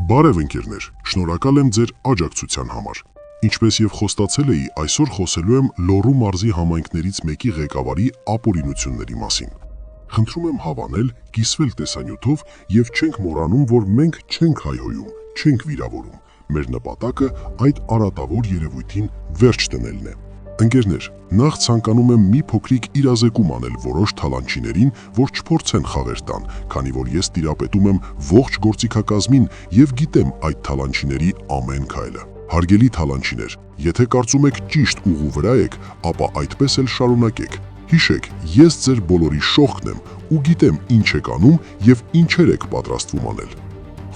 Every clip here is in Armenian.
Բարև ընկերներ, շնորհակալ եմ ձեր աջակցության համար։ Ինչպես եւ խոստացել էի, այսօր խոսելու եմ Լոռու մարզի համայնքներից մեկի ղեկավարի ապօրինությունների մասին։ Խնդրում եմ հավանել, կիսվել տեսանյութով եւ չենք մոռանում, որ մենք չենք հայհոյում, չենք վիրավորում։ Մեր նպատակը այդ արատավոր երևույթին վերջ դնելն է։ Ընկերներ, նախ ցանկանում եմ մի փոքրիկ իրազեկում անել որոշ թալանչիներին, որ չփորձեն խաղեր տան, քանի որ ես տիրապետում եմ ողջ գործիքակազմին եւ գիտեմ այդ թալանչիների ամեն քայլը։ Հարգելի թալանչիներ, եթե կարծում եք ճիշտ ուղու վրա եք, ապա այդպես էլ շարունակեք։ Հիշեք, ես ձեր բոլորի շողքն եմ ու գիտեմ ինչ եք անում եւ ինչեր եք պատրաստվում անել։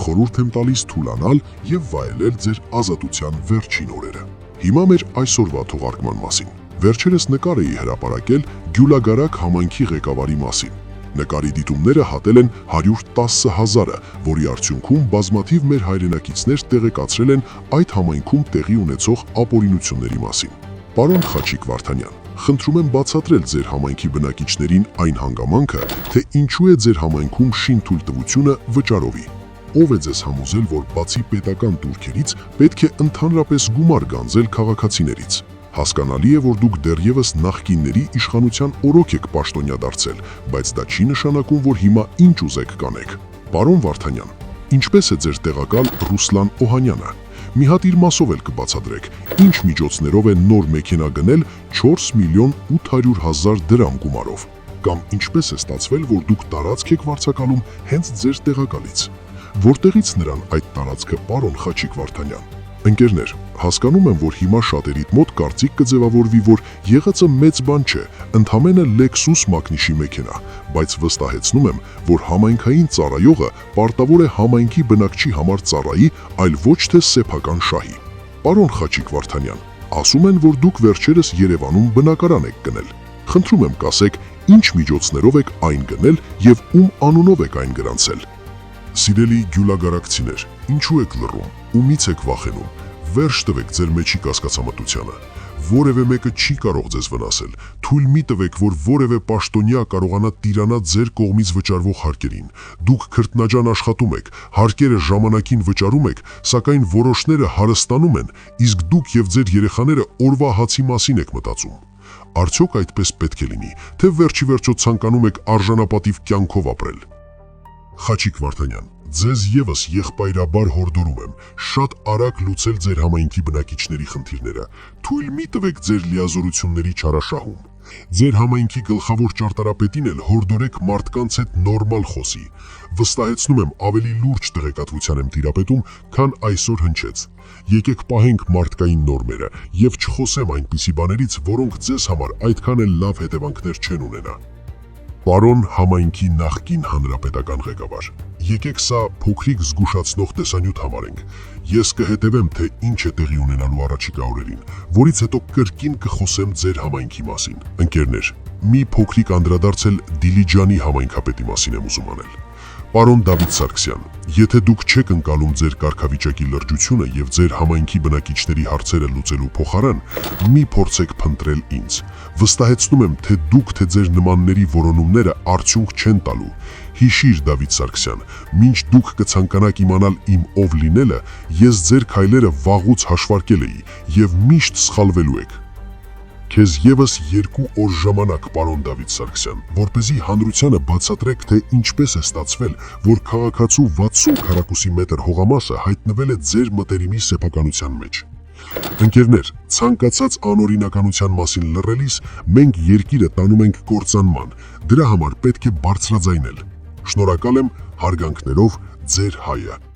Խորհուրդ եմ տալիս թուլանալ եւ վայելել ձեր ազատության վերջին օրերը։ Հիմա մեր այսօրվա թողարկման մասին։ Վերջերս նկար էի հրապարակել Գյուլագարակ համայնքի ղեկավարի մասին։ Նկարի դիտումները հատել են 110,000-ը, որի արդյունքում բազմաթիվ մեր հայրենակիցներ տեղեկացրել են այդ համայնքում տեղի ունեցող ապօրինությունների մասին։ Պարոն Խաչիկ Վարդանյան, խնդրում եմ բացատրել ձեր համայնքի բնակիչներին այն հանգամանքը, թե ինչու է ձեր համայնքում շինթույլտվությունը վճարովի։ Ով է ձեզ համոզել, որ բացի պետական տուրքերից պետք է ընդհանրապես գումար գանձել քաղաքացիներից։ Հասկանալի է, որ դուք դեռևս նախկինների իշխանության օրոք եք պաշտոնյա դարձել, բայց դա չի նշանակում, որ հիմա ինչ ուզեք կանեք։ Պարոն Վարդանյան, ինչպես է ձեր տեղակալ Ռուսլան Օհանյանը։ Մի հատ իր մասով էլ կբացատրեք, ինչ միջոցներով է նոր մեքենա գնել 4 միլիոն 800 հազար դրամ գումարով։ Կամ ինչպես է ստացվել, որ դուք տարածք եք վարձակալում հենց ձեր տեղակալից։ Որտեղից նրան այդ տարածքը, պարոն Խաչիկ Վարդանյան։ Ընկերներ, հասկանում եմ, որ հիմա շատերիդ մոտ կարծիք կձևավորվի, որ եղածը մեծ բան չէ, ընդամենը Lexus մակնիշի մեքենա, բայց վստահեցնում եմ, որ համայնքային ծառայողը պարտավոր է համայնքի բնակչի համար ծառայի, այլ ոչ թե սեփական շահի։ Պարոն Խաչիկ Վարդանյան, ասում են, որ դուք վերջերս Երևանում բնակարան եք գնել։ Խնդրում եմ կասեք, ինչ միջոցներով եք այն գնել եւ ում անունով եք այն գրանցել։ Սիրելի գյուլագարակցիներ, ինչու եք լռում, ումից եք վախենում, վերջ տվեք ձեր մեջի կասկածամտությանը։ Որևէ մեկը չի կարող ձեզ վնասել, թույլ մի տվեք, որ որևէ պաշտոնյա կարողանա տիրանալ ձեր կողմից վճարվող հարկերին։ Դուք քրտնաջան աշխատում եք, հարկերը ժամանակին վճարում եք, սակայն որոշները հարստանում են, իսկ դուք եւ ձեր երեխաները օրվա հացի մասին եք մտածում։ Արդյոք այդպես պետք է լինի, թե վերջի վերջո ցանկանում եք արժանապատիվ կյանքով ապրել։ Խաչիկ Վարդանյան, ձեզ եւս եղբայրաբար հորդորում եմ շատ արագ լուծել ձեր համայնքի բնակիչների խնդիրները։ Թույլ մի տվեք ձեր լիազորությունների չարաշահում։ Ձեր համայնքի գլխավոր ճարտարապետին էլ հորդորեք մարդկանց հետ նորմալ խոսի։ Վստահեցնում եմ, ավելի լուրջ տեղեկատվության եմ տիրապետում, քան այսօր հնչեց։ Եկեք պահենք մարդկային նորմերը եւ չխոսեմ այնպիսի բաներից, որոնք ձեզ համար այդքան էլ լավ հետևանքներ չեն ունենա։ Պարոն համայնքի նախկին հանրապետական ղեկավար, եկեք սա փոքրիկ զգուշացնող տեսանյութ համարենք։ Ես կհետևեմ, թե ինչ է տեղի ունենալու առաջիկա օրերին, որից հետո կրկին կխոսեմ ձեր համայնքի մասին։ Ընկերներ, մի փոքրիկ անդրադարձել Դիլիջանի համայնքապետի մասին եմ ուզում անել։ Պարոն Դավիթ Սարգսյան, եթե դուք չեք ընկալում ձեր կարգավիճակի լրջությունը եւ ձեր համայնքի բնակիչների հարցերը լուծելու փոխարեն, մի փորձեք փնտրել ինձ։ Վստահեցնում եմ, թե դուք, թե ձեր նմանների որոնումները արդյունք չեն տալու։ Հիշիր, Դավիթ Սարգսյան, մինչ դուք կցանկանաք իմանալ իմ ով լինելը, ես ձեր քայլերը վաղուց հաշվարկել էի եւ միշտ սխալվելու եք։ Քեզ եւս 2 օր ժամանակ, պարոն Դավիթ Սարգսյան, որպեսզի հանրությանը բացատրեք, թե ինչպես է ստացվել, որ քաղաքացու 60 քառակուսի մետր հողամասը հայտնվել է ձեր մտերիմի սեփականության մեջ։ Ընկերներ, ցանկացած անօրինականության մասին լռելիս մենք երկիրը տանում ենք կործանման, դրա համար պետք է բարձրաձայնել։ Շնորհակալ եմ, հարգանքներով, ձեր հայը։